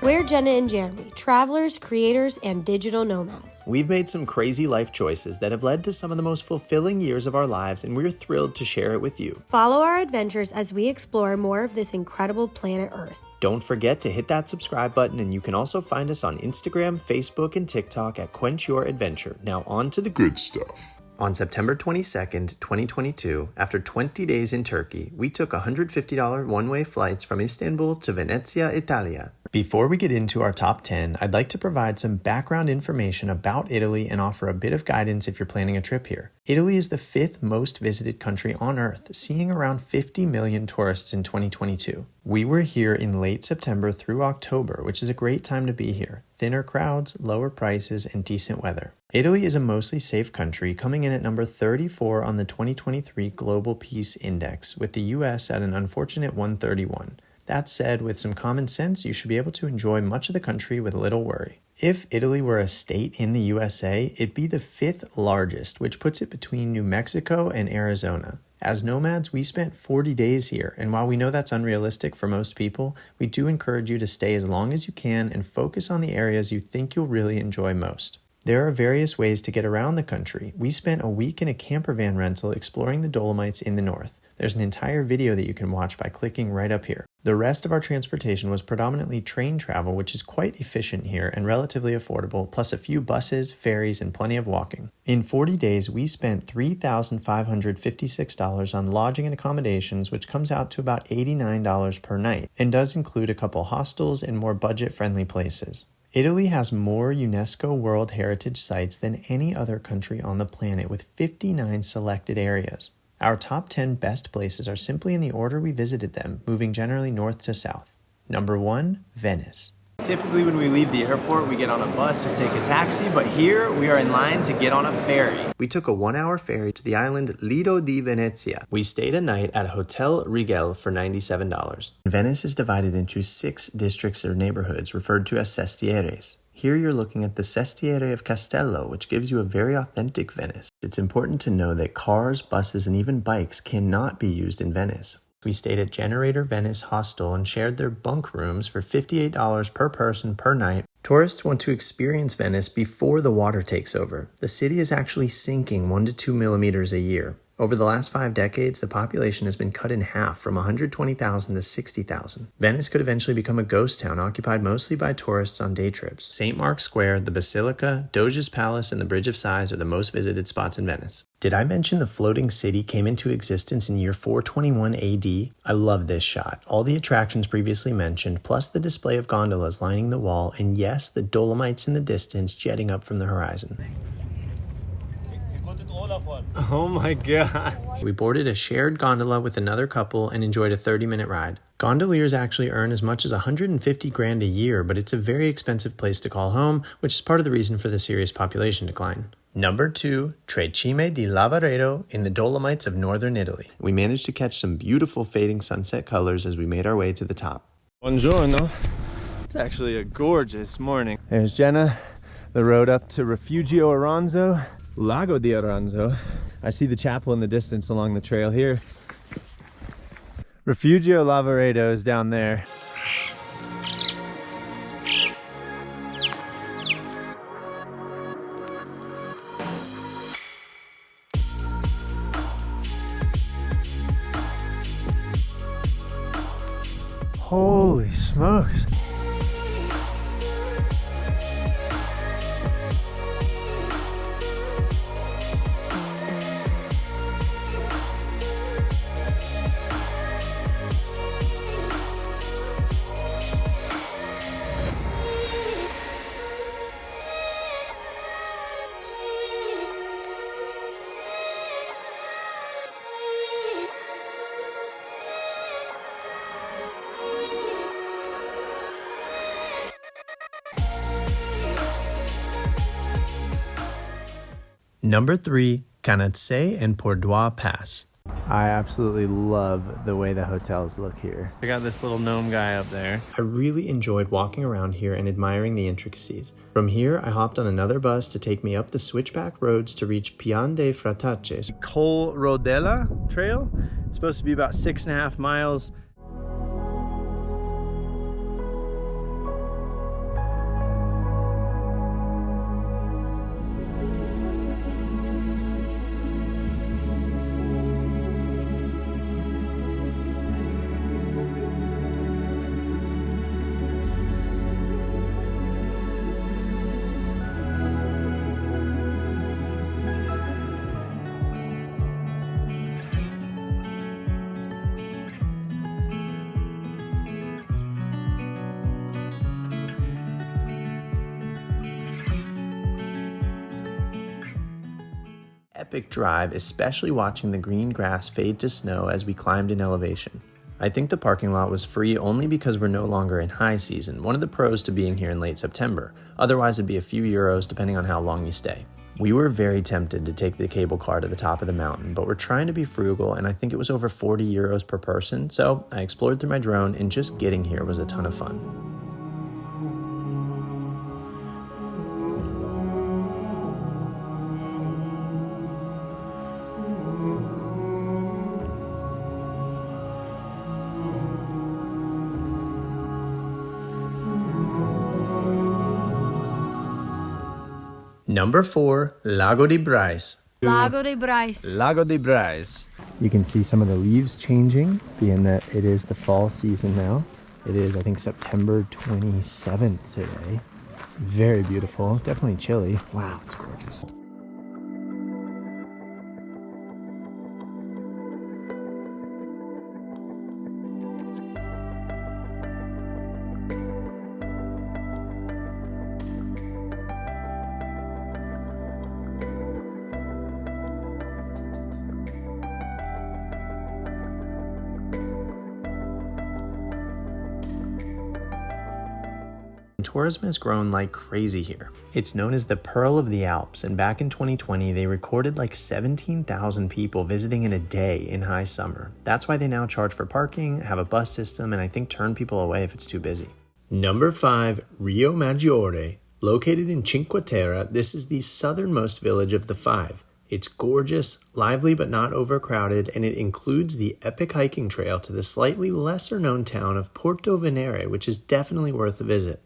We're Jenna and Jeremy, travelers, creators, and digital nomads. We've made some crazy life choices that have led to some of the most fulfilling years of our lives, and we're thrilled to share it with you. Follow our adventures as we explore more of this incredible planet Earth. Don't forget to hit that subscribe button, and you can also find us on Instagram, Facebook, and TikTok at Quench Your Adventure. Now on to the good stuff. On September 22nd, 2022, after 20 days in Turkey, we took $150 one-way flights from Istanbul to Venezia, Italia. Before we get into our top 10, I'd like to provide some background information about Italy and offer a bit of guidance if you're planning a trip here. Italy is the 5th most visited country on Earth, seeing around 50 million tourists in 2022. We were here in late September through October, which is a great time to be here. Thinner crowds, lower prices, and decent weather. Italy is a mostly safe country, coming in at number 34 on the 2023 Global Peace Index, with the US at an unfortunate 131. That said, with some common sense, you should be able to enjoy much of the country with little worry. If Italy were a state in the USA, it'd be the 5th largest, which puts it between New Mexico and Arizona. As nomads, we spent 40 days here, and while we know that's unrealistic for most people, we do encourage you to stay as long as you can and focus on the areas you think you'll really enjoy most. There are various ways to get around the country. We spent a week in a camper van rental exploring the Dolomites in the north. There's an entire video that you can watch by clicking right up here. The rest of our transportation was predominantly train travel, which is quite efficient here and relatively affordable, plus a few buses, ferries, and plenty of walking. In 40 days, we spent $3,556 on lodging and accommodations, which comes out to about $89 per night, and does include a couple hostels and more budget-friendly places. Italy has more UNESCO World Heritage Sites than any other country on the planet, with 59 selected areas. Our top 10 best places are simply in the order we visited them, moving generally north to south. Number 1, Venice. Typically when we leave the airport, we get on a bus or take a taxi, but here we are in line to get on a ferry. We took a 1-hour ferry to the island Lido di Venezia. We stayed a night at Hotel Rigel for $97. Venice is divided into 6 districts or neighborhoods referred to as sestieres. Here you're looking at the Sestiere of Castello, which gives you a very authentic Venice. It's important to know that cars, buses, and even bikes cannot be used in Venice. We stayed at Generator Venice Hostel and shared their bunk rooms for $58 per person per night. Tourists want to experience Venice before the water takes over. The city is actually sinking 1 to 2 millimeters a year. Over the last 5 decades, the population has been cut in half from 120,000 to 60,000. Venice could eventually become a ghost town occupied mostly by tourists on day trips. St. Mark's Square, the Basilica, Doge's Palace, and the Bridge of Sighs are the most visited spots in Venice. Did I mention the floating city came into existence in year 421 AD? I love this shot. All the attractions previously mentioned, plus the display of gondolas lining the wall, and yes, the Dolomites in the distance jetting up from the horizon. Oh my god. We boarded a shared gondola with another couple and enjoyed a 30-minute ride. Gondoliers actually earn as much as $150,000 a year, but it's a very expensive place to call home, which is part of the reason for the serious population decline. Number 2, Cime di Lavaredo in the Dolomites of northern Italy. We managed to catch some beautiful fading sunset colors as we made our way to the top. Buongiorno. It's actually a gorgeous morning. There's Jenna, the road up to Refugio Aranzo. Lago di Aranzo. I see the chapel in the distance along the trail here. Refugio Lavaredo is down there. Holy smokes. Number 3, Canazei and Pordoi Pass. I absolutely love the way the hotels look here. I got this little gnome guy up there. I really enjoyed walking around here and admiring the intricacies. From here, I hopped on another bus to take me up the switchback roads to reach Pian dei Frataces. Col Rodella Trail. It's supposed to be about 6.5 miles. epic drive, especially watching the green grass fade to snow as we climbed in elevation. I think the parking lot was free only because we're no longer in high season, one of the pros to being here in late September. Otherwise, it'd be a few euros depending on how long you stay. We were very tempted to take the cable car to the top of the mountain, but we're trying to be frugal, and I think it was over 40 euros per person, so I explored through my drone, and just getting here was a ton of fun. Number 4, Lago di Braies. Lago dei Braies. Lago di Braies. You can see some of the leaves changing, being that it is the fall season now. It is, I think, September 27th today. Very beautiful, definitely chilly. Wow, it's gorgeous. Tourism has grown like crazy here. It's known as the Pearl of the Alps, and back in 2020, they recorded like 17,000 people visiting in a day in high summer. That's why they now charge for parking, have a bus system, and I think turn people away if it's too busy. Number 5, Riomaggiore. Located in Cinque Terre, this is the southernmost village of the 5. It's gorgeous, lively but not overcrowded, and it includes the epic hiking trail to the slightly lesser known town of Pordoi, which is definitely worth a visit.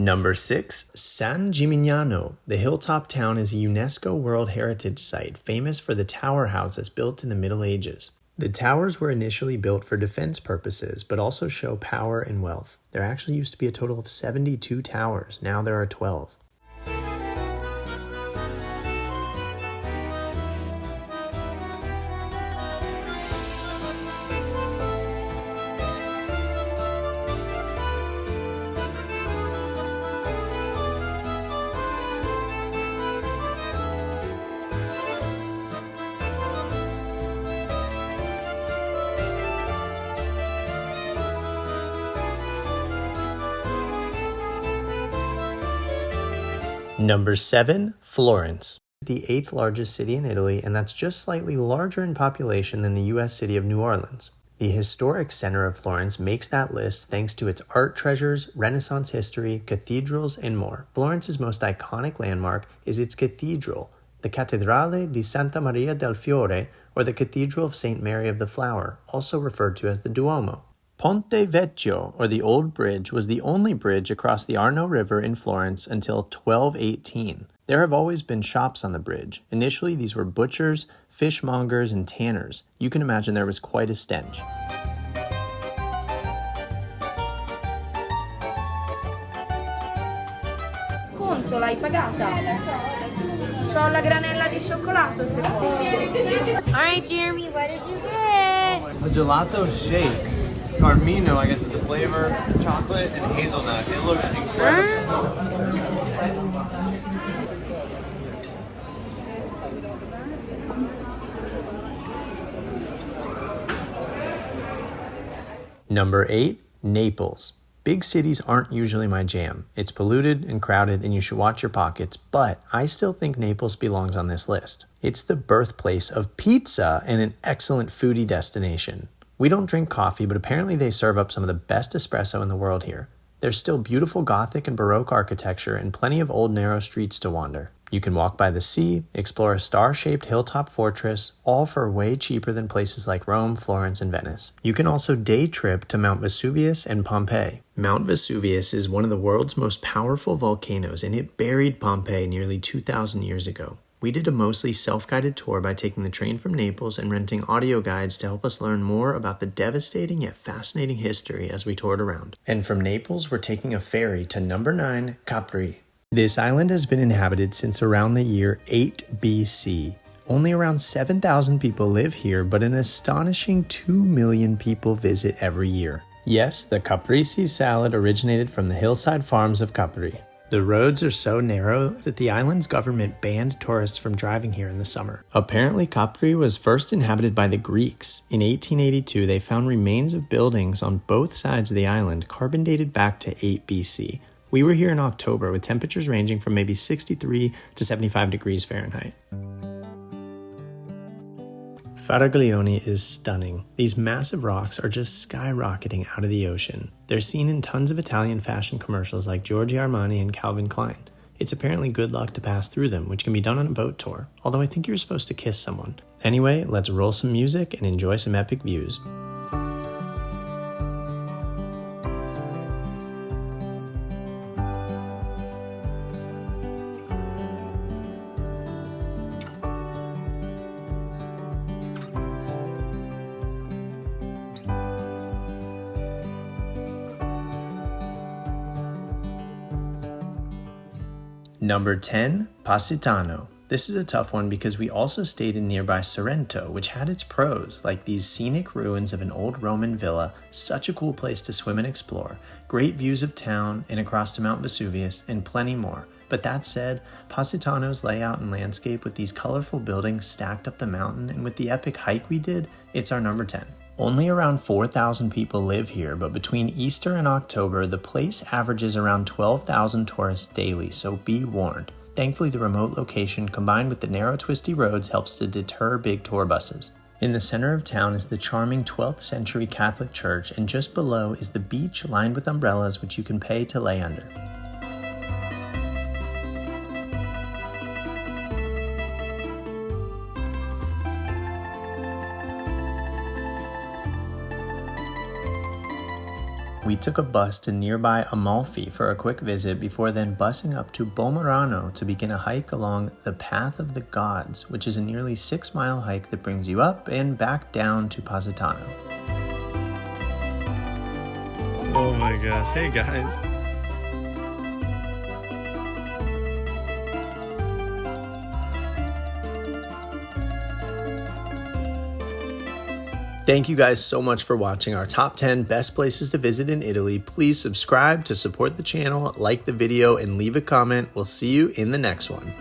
Number 6, San Gimignano. The hilltop town is a UNESCO World Heritage Site, famous for the tower houses built in the Middle Ages. The towers were initially built for defense purposes, but also show power and wealth. There actually used to be a total of 72 towers. Now there are 12. Number 7, Florence. The 8th largest city in Italy, and that's just slightly larger in population than the US city of New Orleans. The historic center of Florence makes that list thanks to its art treasures, Renaissance history, cathedrals, and more. Florence's most iconic landmark is its cathedral, the Cattedrale di Santa Maria del Fiore, or the Cathedral of St. Mary of the Flower, also referred to as the Duomo. Ponte Vecchio, or the Old Bridge, was the only bridge across the Arno River in Florence until 1218. There have always been shops on the bridge. Initially, these were butchers, fishmongers, and tanners. You can imagine there was quite a stench. Conto, l'hai pagata? C'ho la granella di cioccolato se vuoi. Alright, Jeremy, what did you get? A gelato shake. Carmino, I guess is the flavor, chocolate and hazelnut. It looks incredible. Number 8, Naples. Big cities aren't usually my jam. It's polluted and crowded and you should watch your pockets, but I still think Naples belongs on this list. It's the birthplace of pizza and an excellent foodie destination. We don't drink coffee, but apparently they serve up some of the best espresso in the world here. There's still beautiful Gothic and Baroque architecture and plenty of old narrow streets to wander. You can walk by the sea, explore a star-shaped hilltop fortress, all for way cheaper than places like Rome, Florence, and Venice. You can also day trip to Mount Vesuvius and Pompeii. Mount Vesuvius is one of the world's most powerful volcanoes, and it buried Pompeii nearly 2,000 years ago. We did a mostly self-guided tour by taking the train from Naples and renting audio guides to help us learn more about the devastating yet fascinating history as we toured around. And from Naples, we're taking a ferry to number 9, Capri. This island has been inhabited since around the year 8 BC. Only around 7,000 people live here, but an astonishing 2 million people visit every year. Yes, the caprese salad originated from the hillside farms of Capri. The roads are so narrow that the island's government banned tourists from driving here in the summer. Apparently, Capri was first inhabited by the Greeks. In 1882, they found remains of buildings on both sides of the island, carbon dated back to 8 BC. We were here in October with temperatures ranging from maybe 63 to 75 degrees Fahrenheit. Faraglioni is stunning. These massive rocks are just skyrocketing out of the ocean. They're seen in tons of Italian fashion commercials like Giorgio Armani and Calvin Klein. It's apparently good luck to pass through them, which can be done on a boat tour, although I think you're supposed to kiss someone. Anyway, let's roll some music and enjoy some epic views. Number 10, Positano. This is a tough one because we also stayed in nearby Sorrento, which had its pros, like these scenic ruins of an old Roman villa, such a cool place to swim and explore, great views of town and across to Mount Vesuvius, and plenty more. But that said, Positano's layout and landscape with these colorful buildings stacked up the mountain and with the epic hike we did, it's our number 10. Only around 4,000 people live here, but between Easter and October, the place averages around 12,000 tourists daily, so be warned. Thankfully, the remote location combined with the narrow twisty roads helps to deter big tour buses. In the center of town is the charming 12th century Catholic church, and just below is the beach lined with umbrellas which you can pay to lay under. We took a bus to nearby Amalfi for a quick visit before then busing up to Bomarano to begin a hike along the Path of the Gods, which is a nearly 6-mile hike that brings you up and back down to Positano. Oh my gosh, hey guys. Thank you guys so much for watching our top 10 best places to visit in Italy. Please subscribe to support the channel, like the video, and leave a comment. We'll see you in the next one.